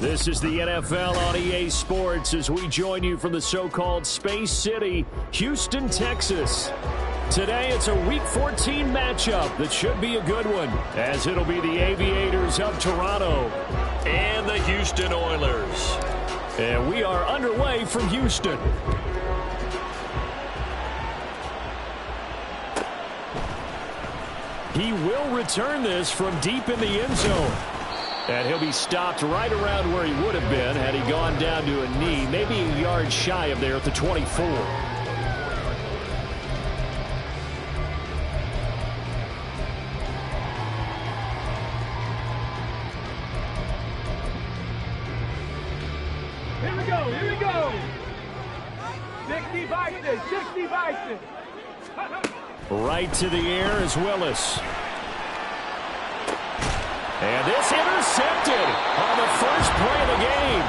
This is the NFL on EA Sports as we join you from the so-called Space City, Houston, Texas. Today, it's a Week 14 matchup that should be a good one, as it'll be the Aviators of Toronto and the Houston Oilers. And we are underway from Houston. He will return this from deep in the end zone. And he'll be stopped right around where he would have been had he gone down to a knee, maybe a yard shy of there at the 24. Here we go. 60 Bison, 60 Bison. Right to the air is Willis. And this intercepted on the first play of the game.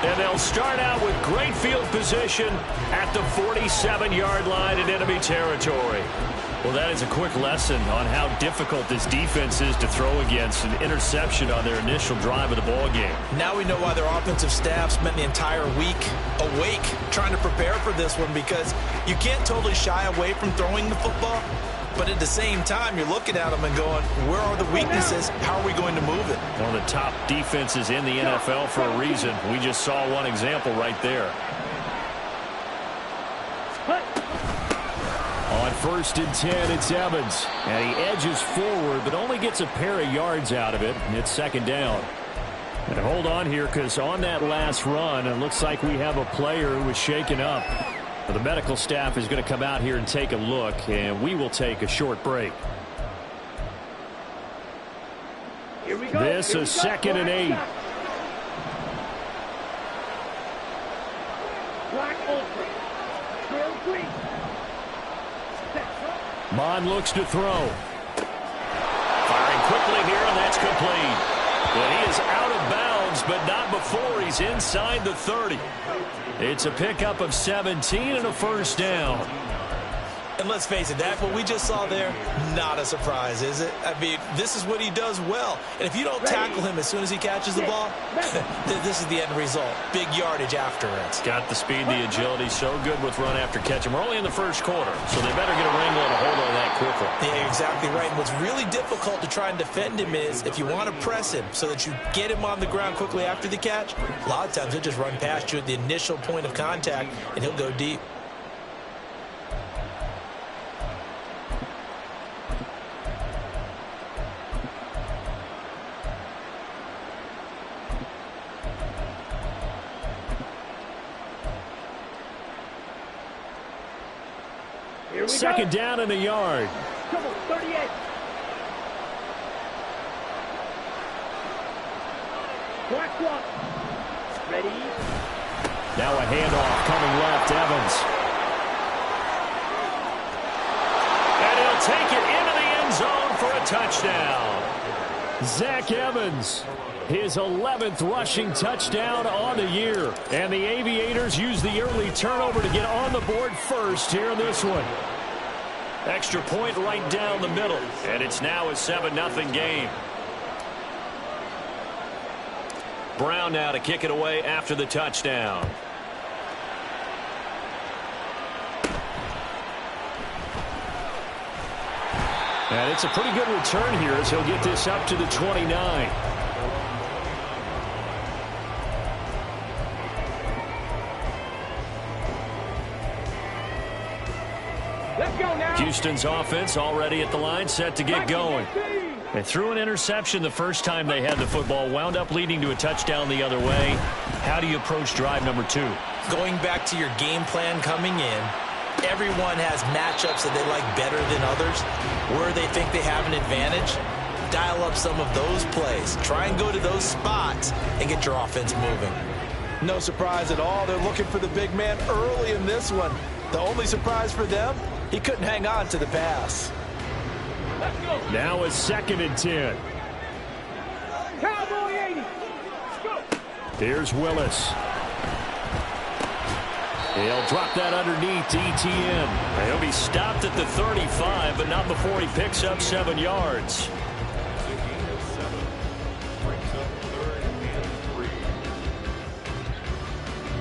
And they'll start out with great field position at the 47-yard line in enemy territory. Well, that is a quick lesson on how difficult this defense is to throw against. An interception on their initial drive of the ball game. Now we know why their offensive staff spent the entire week awake trying to prepare for this one, because you can't totally shy away from throwing the football. But at the same time, you're looking at them and going, where are the weaknesses? How are we going to move it? One of the top defenses in the NFL for a reason. We just saw one example right there. On 1st and 10, it's Evans. And he edges forward, but only gets a pair of yards out of it. And it's 2nd down. And hold on here, because on that last run, it looks like we have a player who was shaken up. The medical staff is going to come out here and take a look, and we will take a short break. Here we go. This is 2nd and 8. Black Ultra. Girl green. Mon looks to throw. Firing quickly here, and that's complete. But he is out of bounds, but not before he's inside the 30. It's a pickup of 17 and a 1st down. And let's face it, Dak, what we just saw there, not a surprise, is it? I mean, this is what he does well. And if you don't tackle him as soon as he catches the ball, this is the end result. Big yardage afterwards. Got the speed, the agility, so good with run after catch. And we're only in the first quarter, so they better get a wrangle and a hold on that quickly. Yeah, you're exactly right. And what's really difficult to try and defend him is if you want to press him so that you get him on the ground quickly after the catch, a lot of times he'll just run past you at the initial point of contact, and he'll go deep. Second down and a yard. Come on, 38. Black one. Ready. Now a handoff coming left, Evans. And he'll take it into the end zone for a touchdown. Zach Evans, his 11th rushing touchdown on the year. And the Aviators use the early turnover to get on the board first here in this one. Extra point right down the middle. And it's now a 7-0 game. Brown now to kick it away after the touchdown. And it's a pretty good return here as he'll get this up to the 29. Let's go now. Houston's offense already at the line, set to get going. They threw an interception the first time they had the football, wound up leading to a touchdown the other way. How do you approach drive number 2? Going back to your game plan coming in, everyone has matchups that they like better than others. Where they think they have an advantage, dial up some of those plays. Try and go to those spots and get your offense moving. No surprise at all. They're looking for the big man early in this one. The only surprise for them, he couldn't hang on to the pass. Let's go. Now a 2nd and 10. Cowboy 80. Let's go. Here's Willis. He'll drop that underneath to ETN. He'll be stopped at the 35, but not before he picks up 7 yards.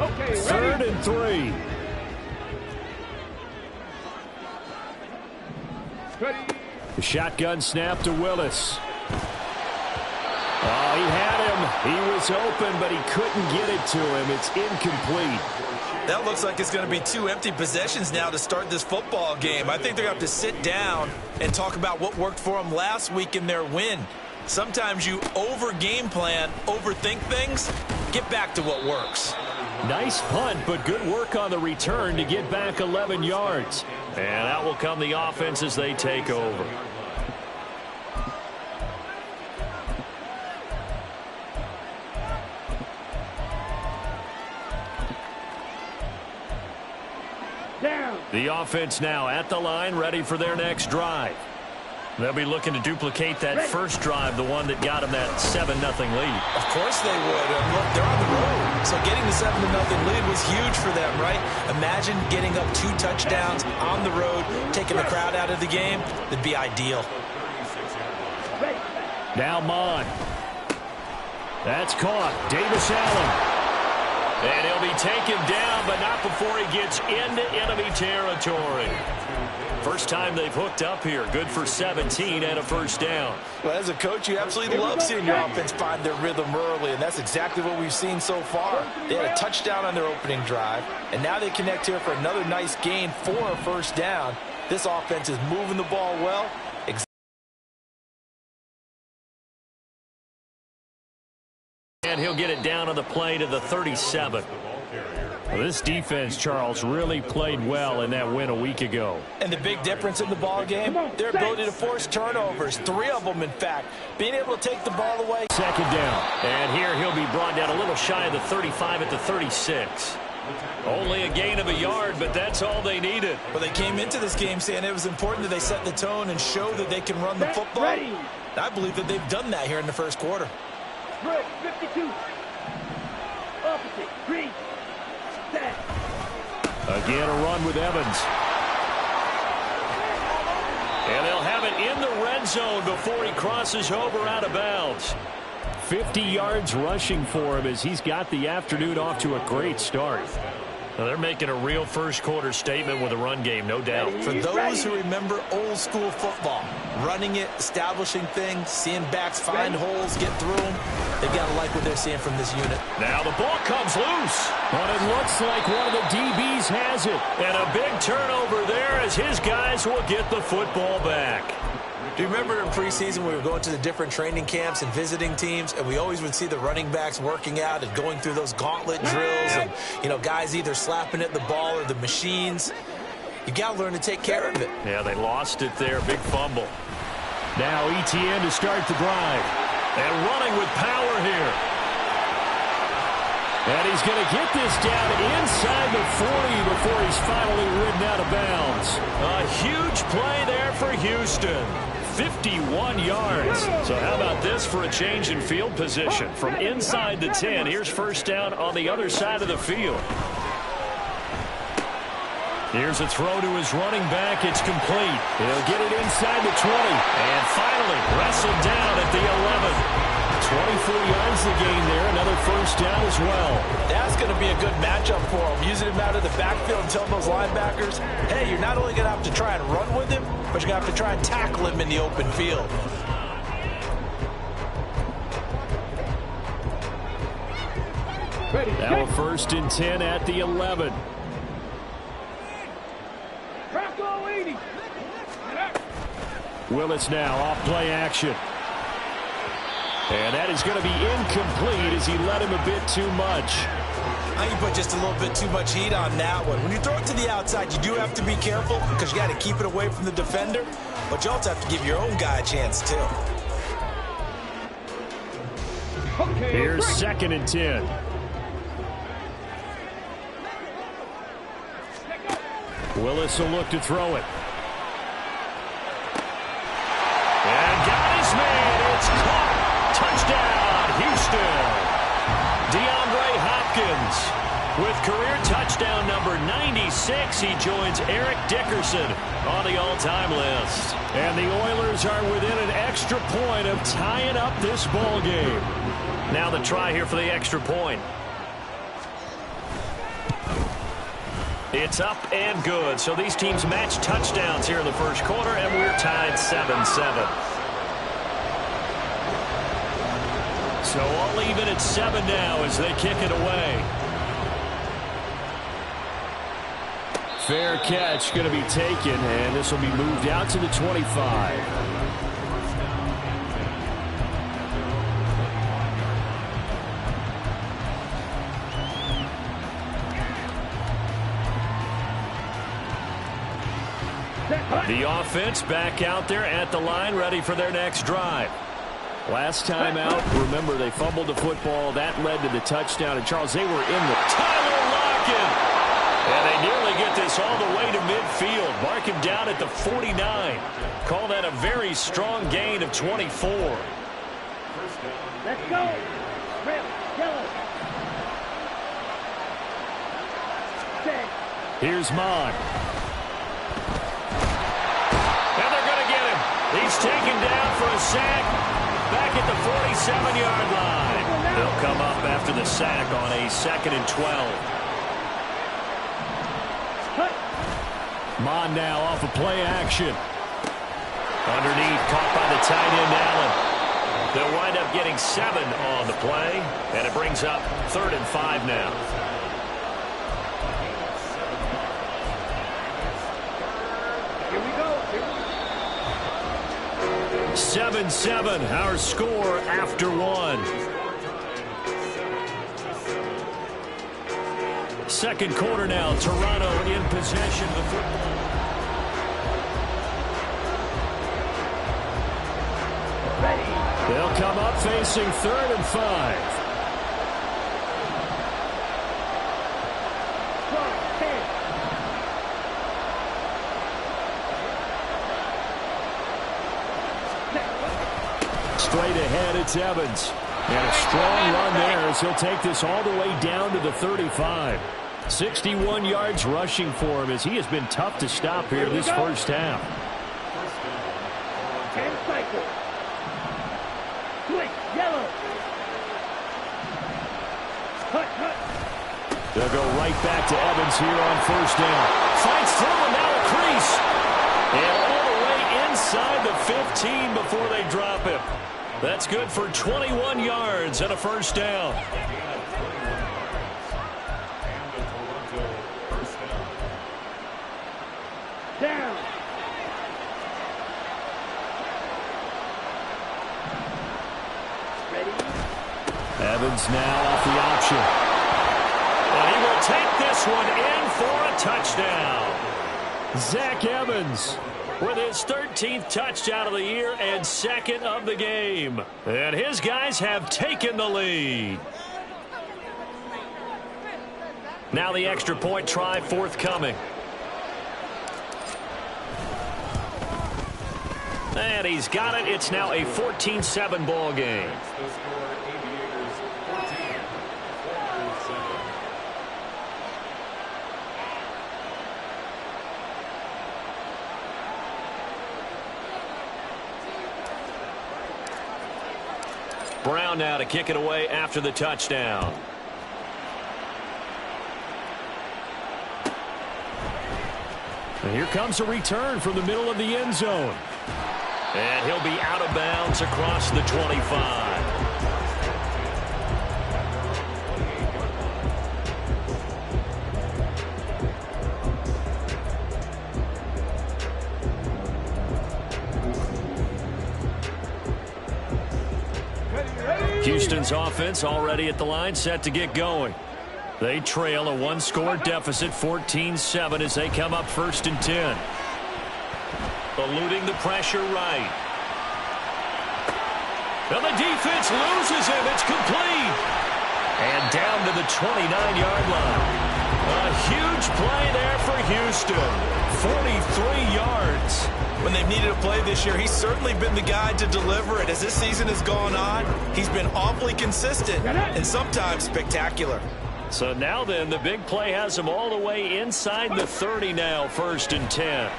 Okay, Third ready? and 3. Ready? The shotgun snap to Willis. Oh, he had him. He was open, but he couldn't get it to him. It's incomplete. That looks like it's going to be 2 empty possessions now to start this football game. I think they're going to have to sit down and talk about what worked for them last week in their win. Sometimes you over-game plan, overthink things. Get back to what works. Nice punt, but good work on the return to get back 11 yards. And that will come the offense as they take over. Down. The offense now at the line, ready for their next drive. They'll be looking to duplicate that first drive, the one that got them that 7-0 lead. Of course they would. Look, they're on the road. So getting the 7-0 lead was huge for them, right? Imagine getting up 2 touchdowns on the road, taking the crowd out of the game. That'd be ideal. Ready? Now Mon. That's caught. Davis Allen. And he'll be taken down, but not before he gets into enemy territory. First time they've hooked up here. Good for 17 and a first down. Well, as a coach, you absolutely love seeing your offense find their rhythm early, and that's exactly what we've seen so far. They had a touchdown on their opening drive, and now they connect here for another nice gain for a first down. This offense is moving the ball well. And he'll get it down on the play to the 37. Well, this defense, Charles, really played well in that win a week ago. And the big difference in the ball game, their ability to force turnovers, 3 of them, in fact. Being able to take the ball away. Second down. And here he'll be brought down a little shy of the 35 at the 36. Only a gain of a yard, but that's all they needed. Well, they came into this game saying it was important that they set the tone and show that they can run the football. Ready. I believe that they've done that here in the first quarter. Drill 52. Opposite. Green. Set. Again, a run with Evans. And they'll have it in the red zone before he crosses over out of bounds. 50 yards rushing for him as he's got the afternoon off to a great start. Now they're making a real first-quarter statement with a run game, no doubt. For those who remember old-school football, running it, establishing things, seeing backs find holes, get through them, they've got to like what they're seeing from this unit. Now the ball comes loose, but it looks like one of the DBs has it. And a big turnover there as his guys will get the football back. Do you remember in preseason we were going to the different training camps and visiting teams, and we always would see the running backs working out and going through those gauntlet drills and, you know, guys either slapping at the ball or the machines. You got to learn to take care of it. Yeah, they lost it there. Big fumble. Now ETN to start the drive. And running with power here. And he's going to get this down inside the 40 before he's finally ridden out of bounds. A huge play there for Houston. 51 yards. So how about this for a change in field position? From inside the 10, here's first down on the other side of the field. Here's a throw to his running back. It's complete. He'll get it inside the 20. And finally wrestled down at the 11. 24 yards the gain there. Another first down as well. That's going to be a good matchup for him. Using him out of the backfield and telling those linebackers, hey, you're not only going to have to try and run with him, but you're going to have to try and tackle him in the open field. Ready. Now a first and 10 at the 11. Crackle 80. Willis now off play action. And that is going to be incomplete as he let him a bit too much. I think you put just a little bit too much heat on that one. When you throw it to the outside, you do have to be careful because you got to keep it away from the defender. But you also have to give your own guy a chance, too. Okay. Here's second and 10. Willis will look to throw it. And got his man. It's caught. Touchdown, Houston. DeAndre Hopkins with career touchdown number 96. He joins Eric Dickerson on the all-time list. And the Oilers are within an extra point of tying up this ball game. Now the try here for the extra point. It's up and good. So these teams match touchdowns here in the first quarter, and we're tied 7-7. So all even at 7 now as they kick it away. Fair catch going to be taken, and this will be moved out to the 25. The offense back out there at the line, ready for their next drive. Last time out, remember, they fumbled the football. That led to the touchdown. And, Charles, they were in the Tyler Lockett. And they nearly get this all the way to midfield. Mark him down at the 49. Call that a very strong gain of 24. Let's go. Red, yellow. Set. Here's Mon. And they're going to get him. He's taken down for a sack. Back at the 47-yard line. They'll come up after the sack on a 2nd and 12. Mon now off of play action. Underneath, caught by the tight end, Allen. They'll wind up getting 7 on the play, and it brings up 3rd and 5 now. Here we go. 7-7, our score after 1. Second quarter now, Toronto in possession of the football. Ready. They'll come up facing 3rd and 5. 10. Straight ahead, it's Evans. And a strong run there as he'll take this all the way down to the 35. 61 yards rushing for him as he has been tough to stop here this first half. 10 cycle. Quick, yellow. Hut. They'll go right back to Evans here on first down. Fights through and now a crease. And all the way inside the 15 before they drop him. That's good for 21 yards and a first down. Down. Ready. Evans now off the option. And he will take this one in for a touchdown. Zach Evans with his 13th touchdown of the year and 2nd of the game. And his guys have taken the lead. Now the extra point try forthcoming. And he's got it. It's now a 14-7 ball game. Brown now to kick it away after the touchdown. And here comes a return from the middle of the end zone. And he'll be out of bounds across the 25. Houston's offense already at the line, set to get going. They trail a one-score deficit, 14-7, as they come up 1st and 10. Eluding the pressure right. And the defense loses him. It's complete. And down to the 29-yard line. A huge play there for Houston. 43 yards. When they've needed a play this year, he's certainly been the guy to deliver it. As this season has gone on, he's been awfully consistent and sometimes spectacular. So now then, the big play has him all the way inside the 30 now, 1st and 10.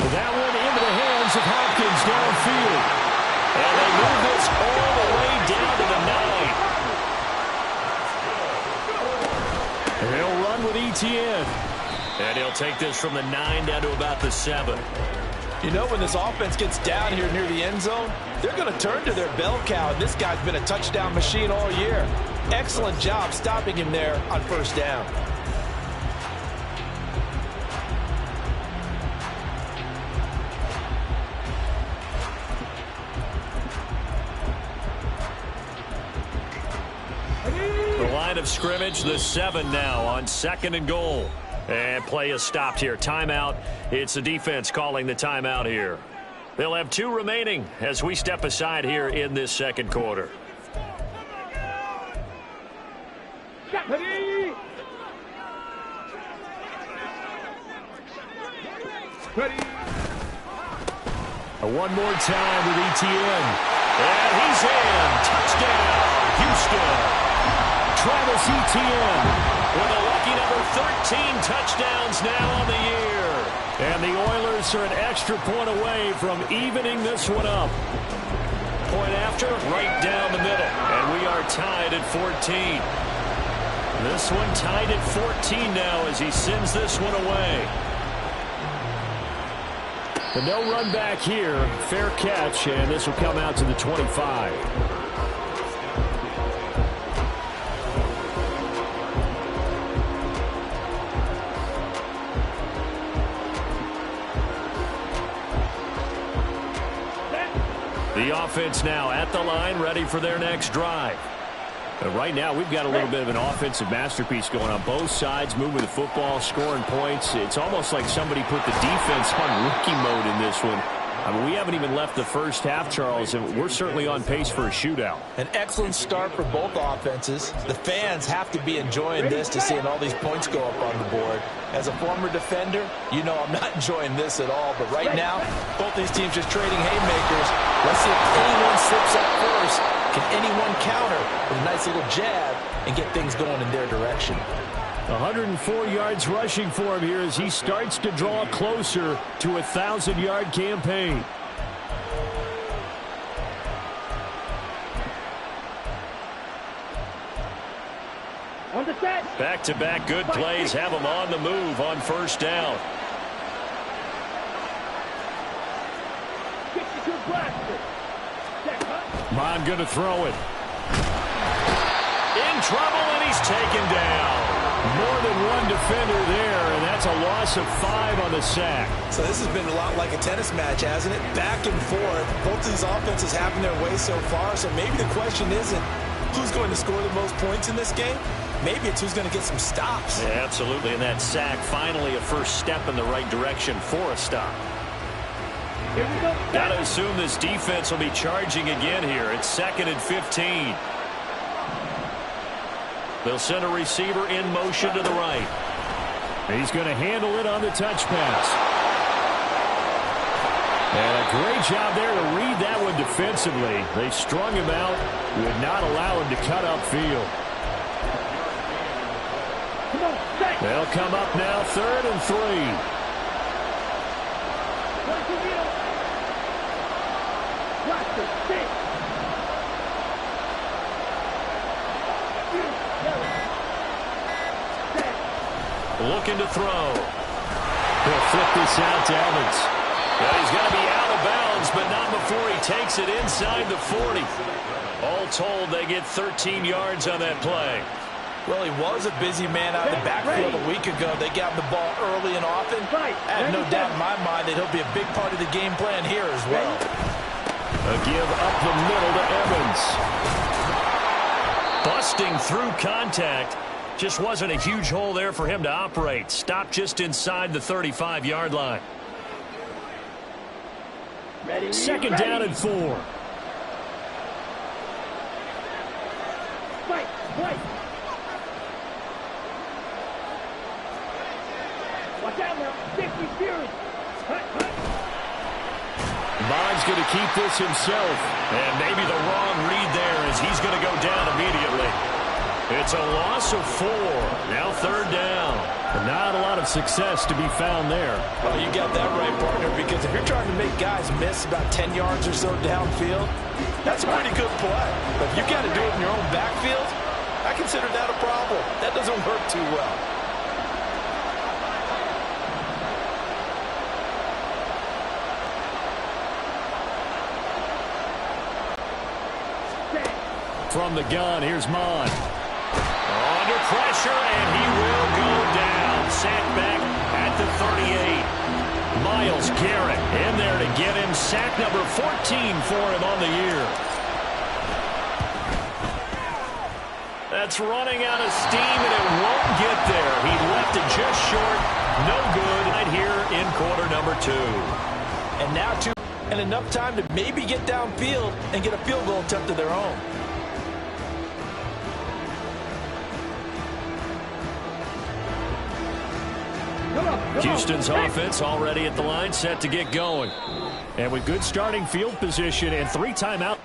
That one into the hands of Hopkins downfield. And they move this all the way down to the 9. Etienne. And he'll take this from the 9 down to about the 7. You know, when this offense gets down here near the end zone, they're going to turn to their bell cow, and this guy's been a touchdown machine all year. Excellent job stopping him there on first down. The line of scrimmage, the 7 now on 2nd and goal. And play is stopped here. Timeout. It's the defense calling the timeout here. They'll have 2 remaining as we step aside here in this second quarter. Ready. Ready. One more time with Etienne. And he's in. Touchdown, Houston. Travis Etienne with a lucky number 13 touchdowns now on the year. And the Oilers are an extra point away from evening this one up. Point after, right down the middle. And we are tied at 14. This one tied at 14 now as he sends this one away. But no run back here. Fair catch, and this will come out to the 25. The offense now at the line, ready for their next drive. But right now, we've got a little bit of an offensive masterpiece going on both sides, moving the football, scoring points. It's almost like somebody put the defense on rookie mode in this one. I mean, we haven't even left the first half, Charles, and we're certainly on pace for a shootout. An excellent start for both offenses. The fans have to be enjoying this to seeing all these points go up on the board. As a former defender, you know I'm not enjoying this at all. But right now, both these teams just trading haymakers. Let's see if anyone slips up first. Can anyone counter with a nice little jab and get things going in their direction? 104 yards rushing for him here as he starts to draw closer to a 1,000-yard campaign. On the set. Back-to-back good plays have him on the move on first down. Mon going to throw it. In trouble, and he's taken down. More than one defender there, and that's a loss of 5 on the sack. So this has been a lot like a tennis match, hasn't it? Back and forth. Both of these offenses having their way so far, so maybe the question isn't who's going to score the most points in this game. Maybe it's who's going to get some stops. Yeah, absolutely, and that sack finally a first step in the right direction for a stop. Here we go. Got to assume this defense will be charging again here. It's 2nd and 15. They'll send a receiver in motion to the right. He's going to handle it on the touch pass. And a great job there to read that one defensively. They strung him out, would not allow him to cut upfield. They'll come up now 3rd and 3. Looking to throw. He'll flip this out to Evans. Well, he's going to be out of bounds, but not before he takes it inside the 40. All told, they get 13 yards on that play. Well, he was a busy man out of the backfield a week ago. They got him the ball early and often. I have no doubt in my mind that he'll be a big part of the game plan here as well. A give up the middle to Evans. Busting through contact. Just wasn't a huge hole there for him to operate. Stopped just inside the 35-yard line. Second down and 4. Watch out now. 50 Fury. Bond's going to keep this himself. And maybe the wrong read there as he's going to go down immediately. It's a loss of 4. Now 3rd down. And not a lot of success to be found there. Well, you got that right, partner, because if you're trying to make guys miss about 10 yards or so downfield, that's a pretty good play. But if you got to do it in your own backfield, I consider that a problem. That doesn't work too well. from the gun. Here's Mon. Under pressure, and he will go down. Sacked back at the 38. Myles Garrett in there to get him. Sack number 14 for him on the year. That's running out of steam, and it won't get there. He left it just short. No good right here in quarter number 2. And now and enough time to maybe get downfield and get a field goal attempt of their own. Houston's offense already at the line, set to get going. And with good starting field position and 3 timeouts.